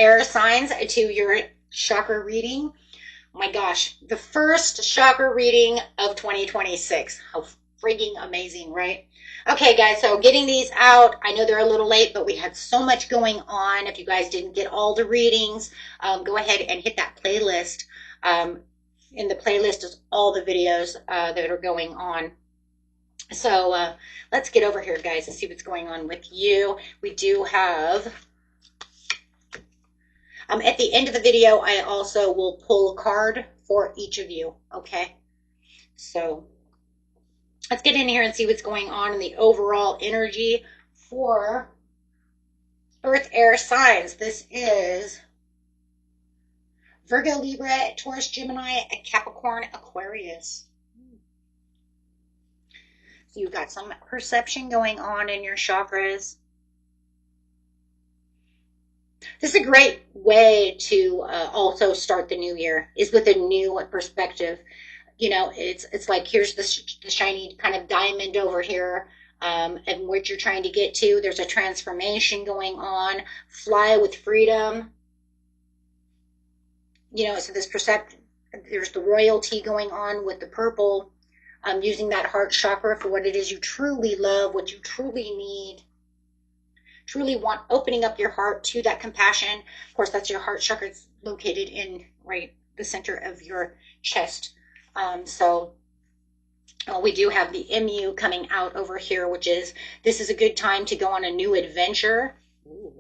air signs to your chakra reading. Oh my gosh, the first chakra reading of 2026. How freaking amazing, right? Okay, guys, so getting these out. I know they're a little late, but we had so much going on. If you guys didn't get all the readings, go ahead and hit that playlist. In the playlist is all the videos that are going on. So let's get over here, guys, and see what's going on with you. We do have... at the end of the video, I also will pull a card for each of you, okay? So let's get in here and see what's going on in the overall energy for Earth Air signs. This is Virgo, Libra, Taurus, Gemini, Capricorn, Aquarius. So you've got some perception going on in your chakras. This is a great way to also start the new year, is with a new perspective. You know, it's like, here's the shiny kind of diamond over here, and what you're trying to get to. There's a transformation going on. Fly with freedom. You know, so this perception, there's the royalty going on with the purple. Using that heart chakra for what it is you truly love, what you truly need. Truly want, opening up your heart to that compassion. Of course, that's your heart chakra. It's located in right the center of your chest. We do have the MU coming out over here, which is, this is a good time to go on a new adventure. Ooh.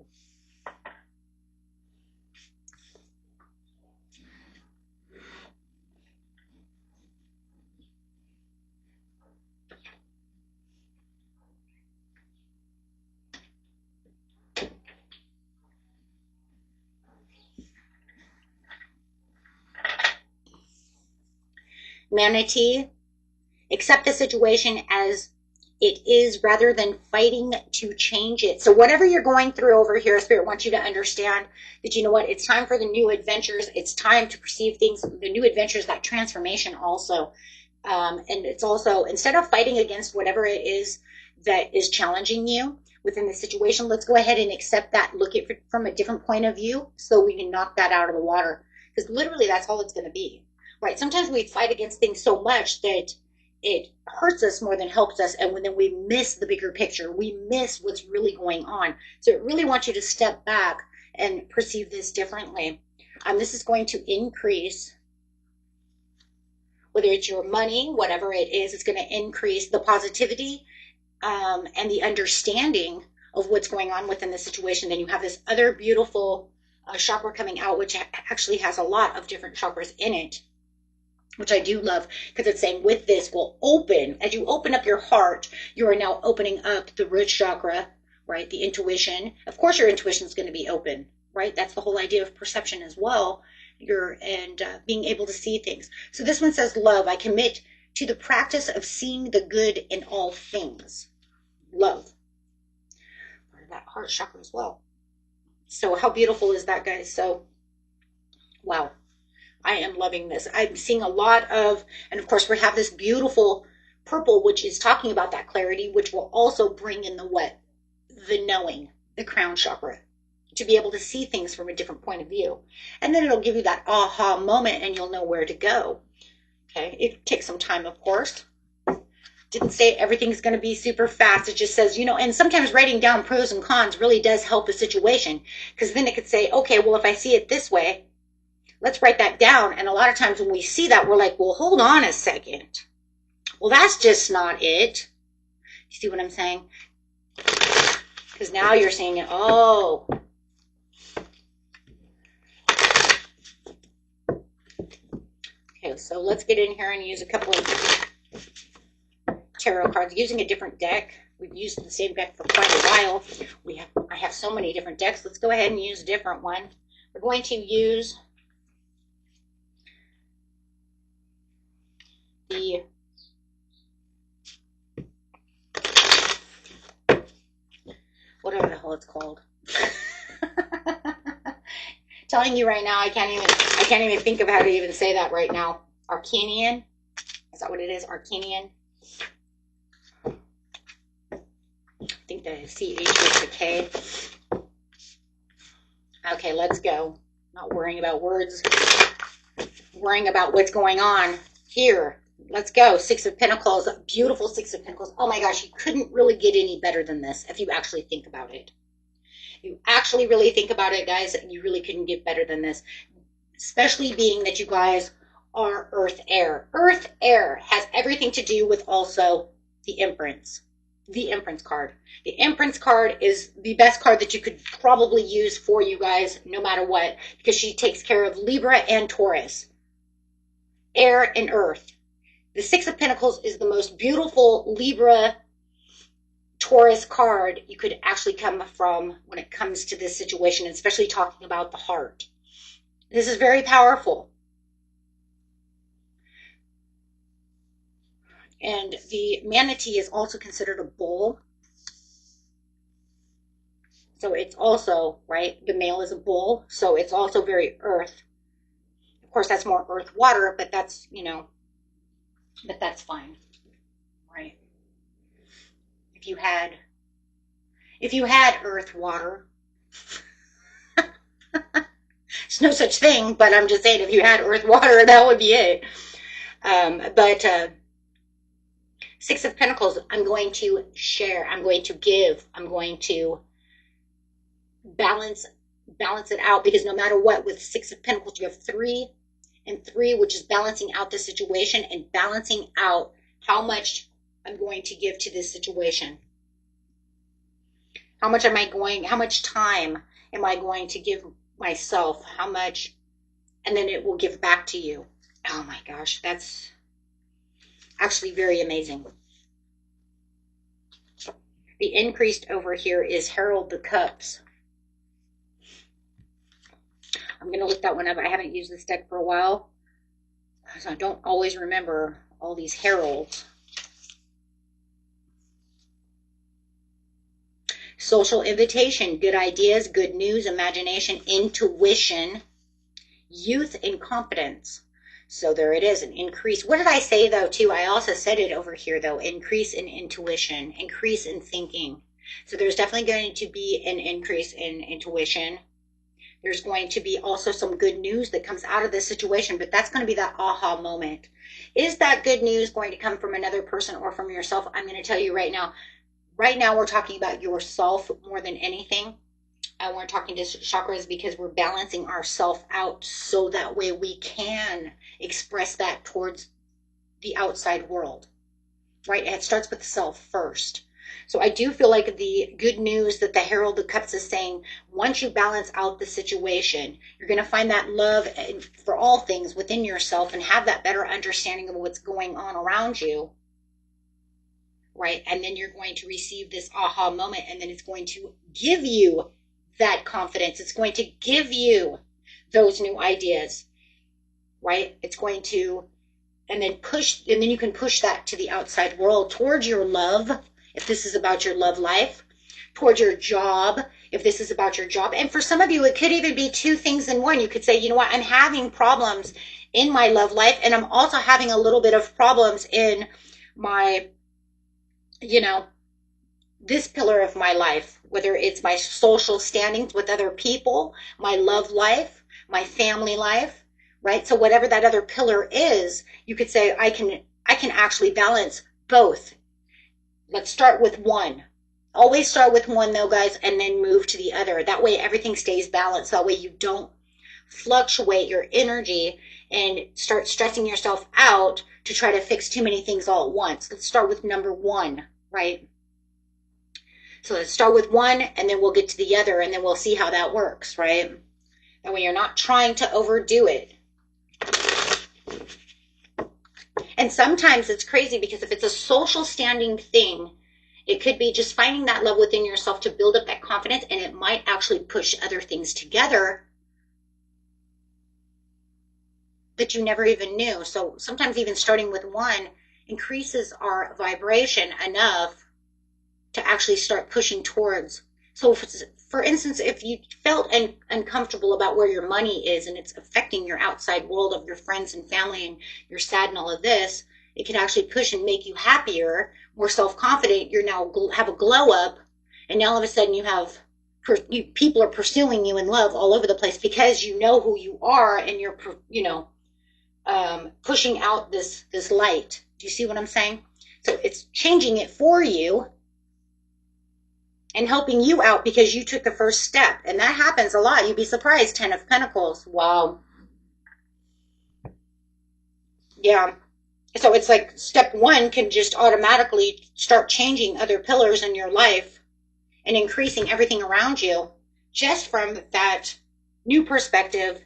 Manatee, accept the situation as it is rather than fighting to change it. So whatever you're going through over here, Spirit wants you to understand that, you know what, it's time for the new adventures. It's time to perceive things, the new adventures, that transformation also. And it's also, instead of fighting against whatever it is that is challenging you within the situation, let's go ahead and accept that, look at it from a different point of view so we can knock that out of the water. Because literally that's all it's going to be. Right, sometimes we fight against things so much that it hurts us more than helps us, and then we miss the bigger picture. We miss what's really going on. So it really wants you to step back and perceive this differently. This is going to increase, whether it's your money, whatever it is, it's going to increase the positivity and the understanding of what's going on within the situation. Then you have this other beautiful chakra coming out, which actually has a lot of different chakras in it, which I do love, because it's saying with this will open, as you open up your heart, you are now opening up the root chakra, right? The intuition. Of course, your intuition is going to be open, right? That's the whole idea of perception as well. Being able to see things. So this one says, love, I commit to the practice of seeing the good in all things. Love. That heart chakra as well. So how beautiful is that, guys? So, wow. I am loving this. I'm seeing a lot of, and of course we have this beautiful purple, which is talking about that clarity, which will also bring in the what? The knowing, the crown chakra, to be able to see things from a different point of view. And then it'll give you that aha moment and you'll know where to go. Okay, it takes some time, of course. Didn't say everything's going to be super fast. It just says, you know, and sometimes writing down pros and cons really does help the situation, because then it could say, okay, well, if I see it this way, let's write that down. And a lot of times when we see that, we're like, well, hold on a second. Well, that's just not it. You see what I'm saying? Because now you're saying it, oh. Okay, so let's get in here and use a couple of tarot cards. Using a different deck. We've used the same deck for quite a while. I have so many different decks. Let's go ahead and use a different one. We're going to use the whatever the hell it's called. Telling you right now, I can't even think of how to even say that right now. Arcanian. Is that what it is? Arcanian. I think the CH is the K. Okay, let's go. Not worrying about words, worrying about what's going on here. Let's go. Six of Pentacles, beautiful Six of Pentacles. Oh my gosh, you couldn't really get any better than this if you actually think about it. You actually really think about it, guys, you really couldn't get better than this. Especially being that you guys are Earth Air. Earth Air has everything to do with also the Empress. The Empress card. The Empress card is the best card that you could probably use for you guys, no matter what, because she takes care of Libra and Taurus. Air and Earth. The Six of Pentacles is the most beautiful Libra Taurus card you could actually come from when it comes to this situation, especially talking about the heart. This is very powerful. And the manatee is also considered a bull. So it's also, right, the male is a bull. So it's also very earth. Of course, that's more earth water, but that's, you know, but that's fine, right? If you had earth water, there's no such thing, but I'm just saying if you had earth water, that would be it. But Six of Pentacles, I'm going to share, I'm going to give, I'm going to balance it out, because no matter what, with Six of Pentacles, you have 3 and 3, which is balancing out the situation and balancing out how much I'm going to give to this situation. How much time am I going to give myself? How much, and then it will give back to you. Oh my gosh, that's actually very amazing. The increased over here is Herald the Cups. I'm going to look that one up. I haven't used this deck for a while, so I don't always remember all these heralds. Social invitation, good ideas, good news, imagination, intuition, youth, and confidence. So there it is, an increase. What did I say, though, too? I also said it over here, though. Increase in intuition, increase in thinking. So there's definitely going to be an increase in intuition. There's going to be also some good news that comes out of this situation, but that's going to be that aha moment. Is that good news going to come from another person or from yourself? I'm going to tell you right now. Right now, we're talking about yourself more than anything. And we're talking to chakras because we're balancing ourselves out so that way we can express that towards the outside world, right? It starts with the self first. So I do feel like the good news that the Herald of Cups is saying, once you balance out the situation, you're going to find that love for all things within yourself and have that better understanding of what's going on around you, right? And then you're going to receive this aha moment, and then it's going to give you that confidence. It's going to give you those new ideas, right? It's going to, and then you can push that to the outside world towards your love, if this is about your love life, towards your job, if this is about your job. And for some of you, it could even be 2 things in one. You could say, you know what, I'm having problems in my love life, and I'm also having a little bit of problems in my, you know, this pillar of my life, whether it's my social standings with other people, my love life, my family life, right? So whatever that other pillar is, you could say, I can actually balance both. Let's start with one. Always start with one, though, guys, and then move to the other. That way everything stays balanced. That way you don't fluctuate your energy and start stressing yourself out to try to fix too many things all at once. Let's start with number 1, right? So let's start with one, and then we'll get to the other, and then we'll see how that works, right? And when you're not trying to overdo it. And sometimes it's crazy because if it's a social standing thing, it could be just finding that love within yourself to build up that confidence, and it might actually push other things together that you never even knew. So sometimes even starting with one increases our vibration enough to actually start pushing towards. So for instance, if you felt uncomfortable about where your money is and it's affecting your outside world of your friends and family and you're sad and all of this, it can actually push and make you happier, more self-confident. You're now have a glow up, and now all of a sudden you have people are pursuing you in love all over the place because you know who you are, and you're, pushing out this light. Do you see what I'm saying? So it's changing it for you and helping you out because you took the first step. And that happens a lot. You'd be surprised. 10 of Pentacles. Wow. Yeah. So it's like step one can just automatically start changing other pillars in your life and increasing everything around you just from that new perspective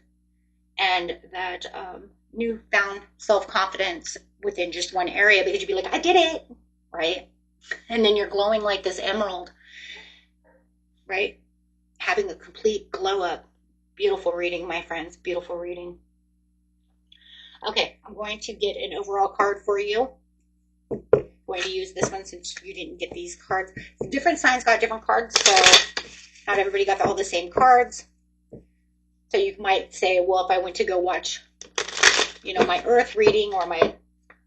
and that newfound self-confidence within just one area, because you'd be like, I did it, right? And then you're glowing like this emerald, right? Having a complete glow up. Beautiful reading, my friends. Beautiful reading. Okay, I'm going to get an overall card for you. I'm going to use this one since you didn't get these cards. Different signs got different cards, so not everybody got all the same cards. So you might say, well, if I went to go watch, my earth reading or my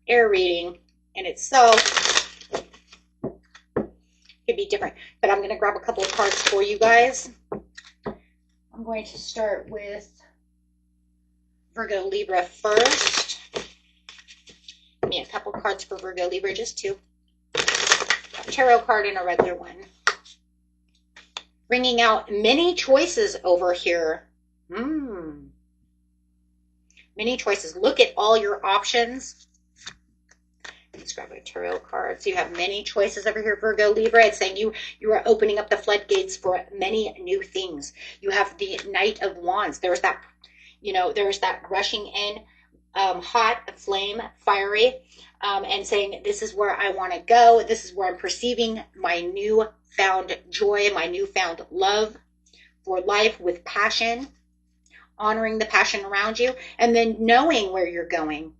air reading in itself, could be different. But I'm going to grab a couple of cards for you guys. I'm going to start with Virgo Libra first. Give me a couple cards for Virgo Libra, just two. A tarot card and a regular one. Bringing out many choices over here. Many choices. Look at all your options. Let's grab a tarot card. So you have many choices over here, Virgo Libra. It's saying you are opening up the floodgates for many new things. You have the Knight of Wands. There's that, there's that rushing in, hot, flame, fiery, and saying, this is where I want to go. This is where I'm perceiving my newfound joy, my newfound love for life with passion, honoring the passion around you, and then knowing where you're going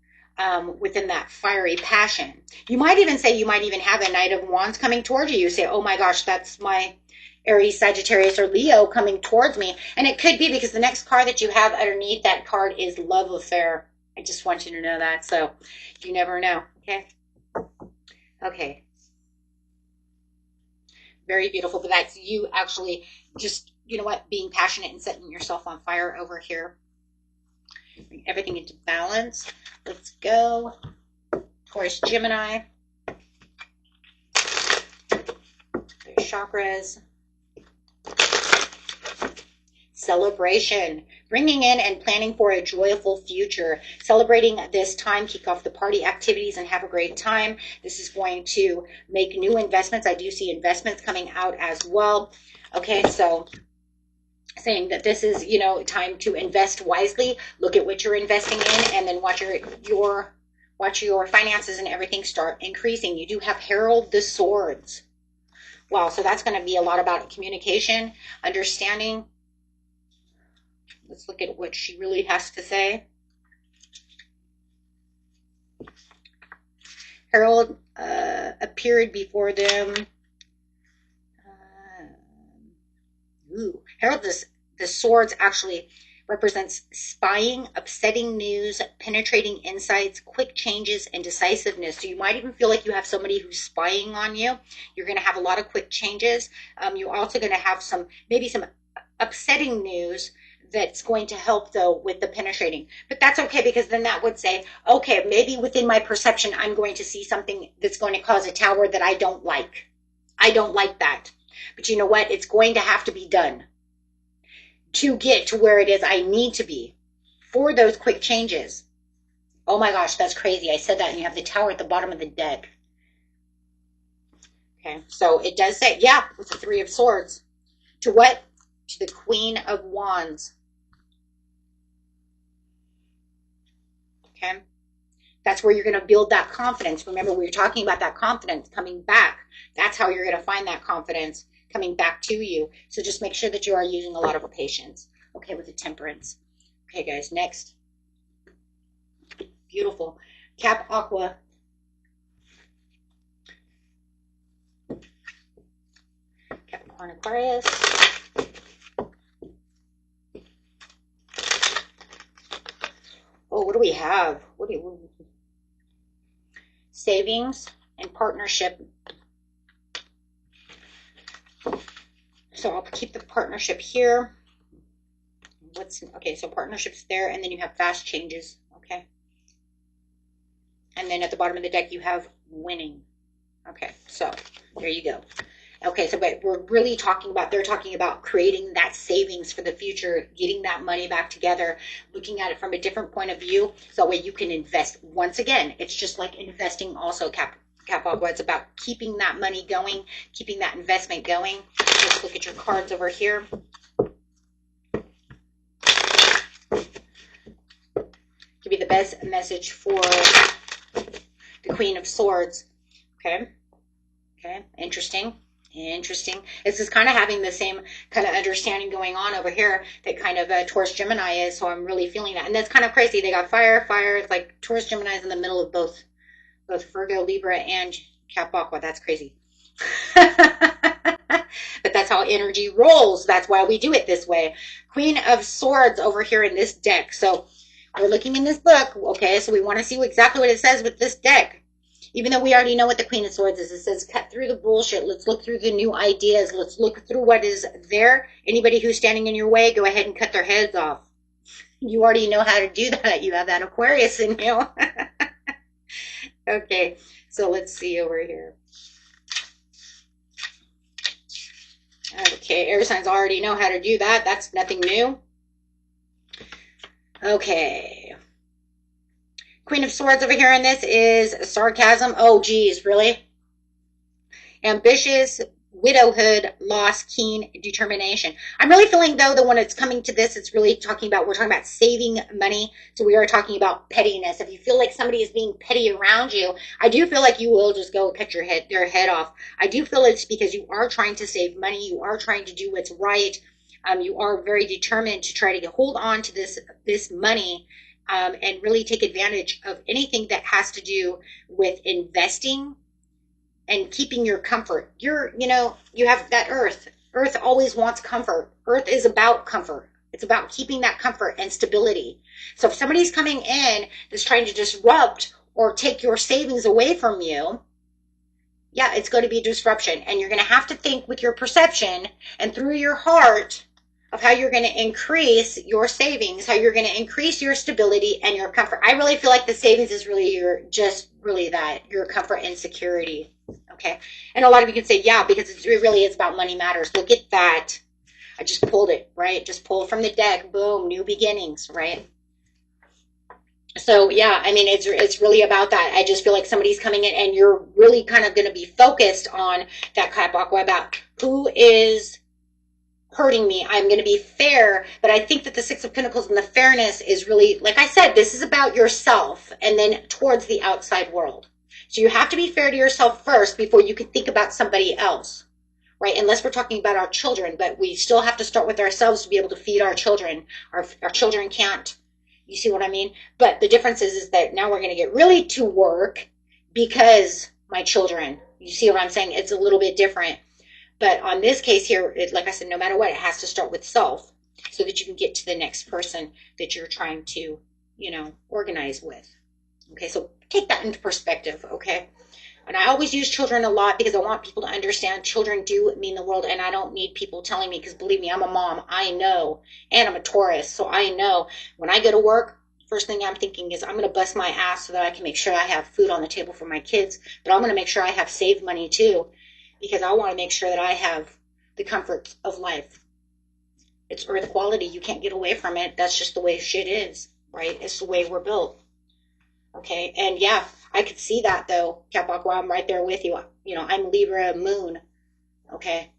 within that fiery passion. You might even say, you might even have a Knight of Wands coming towards you. You say, oh my gosh, that's my Aries, Sagittarius, or Leo coming towards me. And it could be because the next card that you have underneath that card is Love Affair. I just want you to know that. So you never know. Okay. Okay. Very beautiful. But that's you actually just, being passionate and setting yourself on fire over here. Bring everything into balance. Let's go. Taurus, Gemini. There's chakras. Celebration. Bringing in and planning for a joyful future. Celebrating this time. Kick off the party activities and have a great time. This is going to make new investments. I do see investments coming out as well. Okay, so saying that this is, time to invest wisely. Look at what you're investing in, and then watch your finances and everything start increasing. You do have Herald the Swords. Wow, so that's going to be a lot about communication, understanding. Let's look at what she really has to say. Herald appeared before them. Herald, the swords actually represents spying, upsetting news, penetrating insights, quick changes, and decisiveness. So you might even feel like you have somebody who's spying on you. You're going to have a lot of quick changes. You're also going to have maybe some upsetting news that's going to help, though, with the penetrating. But that's okay, because then that would say, okay, maybe within my perception, I'm going to see something that's going to cause a tower that I don't like. I don't like that. But you know what? It's going to have to be done to get to where it is I need to be for those quick changes. Oh my gosh, that's crazy. I said that, and you have the tower at the bottom of the deck. Okay, so it does say, yeah, with the Three of Swords. To what? To the Queen of Wands. Okay, that's where you're going to build that confidence. Remember, we were talking about that confidence coming back. That's how you're going to find that confidence coming back to you. So just make sure that you are using a lot of patience. Okay, with the Temperance. Okay, guys, next. Beautiful. Cap Aqua. Capricorn, Aquarius. Oh, what do we have? Savings and partnership. So I'll keep the partnership here. Okay, so partnership's there, and then you have fast changes, okay? And then at the bottom of the deck, you have winning. Okay, so there you go. Okay, so but we're really talking about, they're talking about creating that savings for the future, getting that money back together, looking at it from a different point of view, so that way you can invest. Once again, it's just like investing also, Capagua. It's about keeping that money going, keeping that investment going. Let's look at your cards over here. Give me the best message for the Queen of Swords. Okay. Okay. Interesting. Interesting. This is kind of having the same kind of understanding going on over here that kind of Taurus Gemini is. So I'm really feeling that. And that's kind of crazy. They got fire, fire. It's like Taurus Gemini is in the middle of both Virgo, Libra, and Capricorn. That's crazy. But that's how energy rolls. That's why we do it this way. Queen of Swords over here in this deck. So we're looking in this book. Okay, so we want to see exactly what it says with this deck. Even though we already know what the Queen of Swords is, it says cut through the bullshit. Let's look through the new ideas. Let's look through what is there. Anybody who's standing in your way, go ahead and cut their heads off. You already know how to do that. You have that Aquarius in you. Okay, so let's see over here. Okay, air signs already know how to do that. That's nothing new. Okay. Queen of Swords over here in this is sarcasm. Oh, geez, really? Ambitious, widowhood, loss, keen determination. I'm really feeling, though, that when it's coming to this, it's really talking about, we're talking about saving money. So we are talking about pettiness. If you feel like somebody is being petty around you, I do feel like you will just go cut their head off. I do feel it's because you are trying to save money. You are trying to do what's right. You are very determined to try to hold on to this money. And really take advantage of anything that has to do with investing and keeping your comfort. You have that earth. Earth always wants comfort. Earth is about comfort. It's about keeping that comfort and stability. So if somebody's coming in that's trying to disrupt or take your savings away from you, yeah, it's going to be a disruption. And you're going to have to think with your perception and through your heart of how you're going to increase your savings, how you're going to increase your stability and your comfort. I really feel like the savings is really your comfort and security. Okay. And a lot of you can say, yeah, because it really is about money matters. Look at that. I just pulled it, right? Just pulled from the deck. Boom. New beginnings, right? So yeah, I mean, it's really about that. I just feel like somebody's coming in and you're really kind of going to be focused on that Capricorn about who is hurting me. I'm going to be fair, but I think that the Six of Pentacles and the fairness is really, like I said, this is about yourself and then towards the outside world. So you have to be fair to yourself first before you can think about somebody else, right? Unless we're talking about our children, but we still have to start with ourselves to be able to feed our children. Our children can't, you see what I mean? But the difference is that now we're going to get really to work because my children, you see what I'm saying? It's a little bit different. But on this case here, like I said, no matter what, it has to start with self so that you can get to the next person that you're trying to, organize with. Okay, so take that into perspective, okay? And I always use children a lot because I want people to understand children do mean the world, and I don't need people telling me because, believe me, I'm a mom. I know, and I'm a Taurus, so I know when I go to work, first thing I'm thinking is I'm going to bust my ass so that I can make sure I have food on the table for my kids, but I'm going to make sure I have saved money too, because I want to make sure that I have the comforts of life. It's earth quality. You can't get away from it. That's just the way shit is, right? It's the way we're built. Okay. And yeah, I could see that though, Capricorn. I'm right there with you. I'm Libra moon. Okay.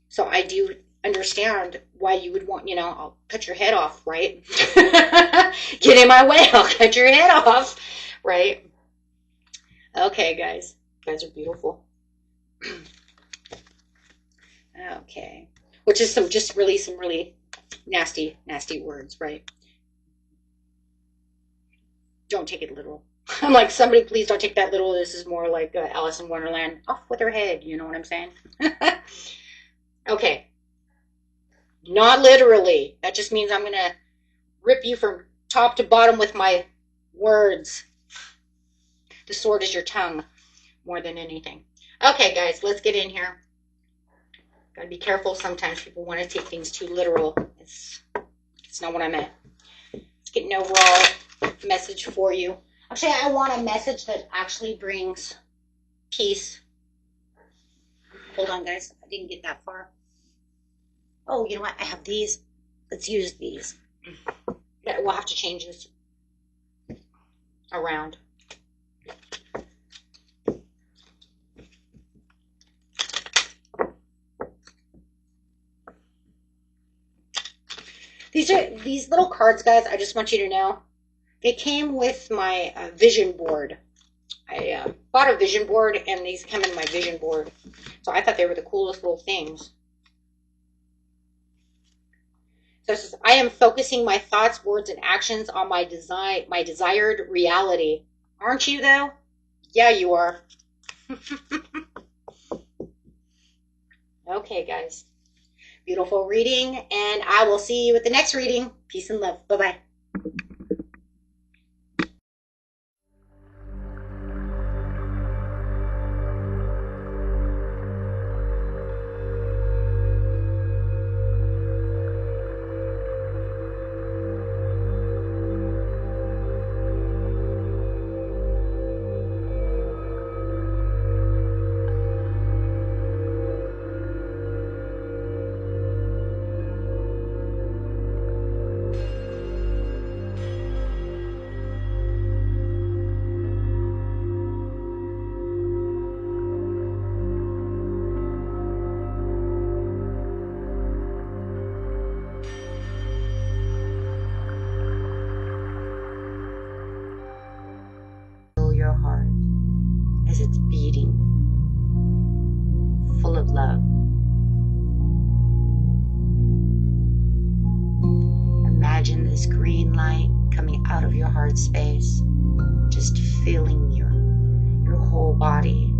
So I do understand why you would want, I'll cut your head off, right? Get in my way. I'll cut your head off, right? Okay, guys. You guys are beautiful. Okay, which is some really nasty words, right? Don't take it literal. I'm like, somebody please don't take that literal. This is more like Alice in Wonderland. Off with her head, you know what I'm saying? Okay, not literally. That just means I'm gonna rip you from top to bottom with my words. The sword is your tongue more than anything. Okay, guys, let's get in here. Gotta be careful. Sometimes people want to take things too literal. It's not what I meant. Let's get an overall message for you. Actually, I want a message that actually brings peace. Hold on, guys. I didn't get that far. Oh, you know what? I have these. Let's use these. Yeah, we'll have to change this around. These little cards, guys. I just want you to know, they came with my vision board. I bought a vision board, and these come in my vision board. So I thought they were the coolest little things. So it says, I am focusing my thoughts, words, and actions on my desired reality. Aren't you, though? Yeah, you are. Okay, guys. Beautiful reading, and I will see you at the next reading. Peace and love. Bye-bye. Your heart as it's beating, full of love. Imagine this green light coming out of your heart space, just filling your whole body.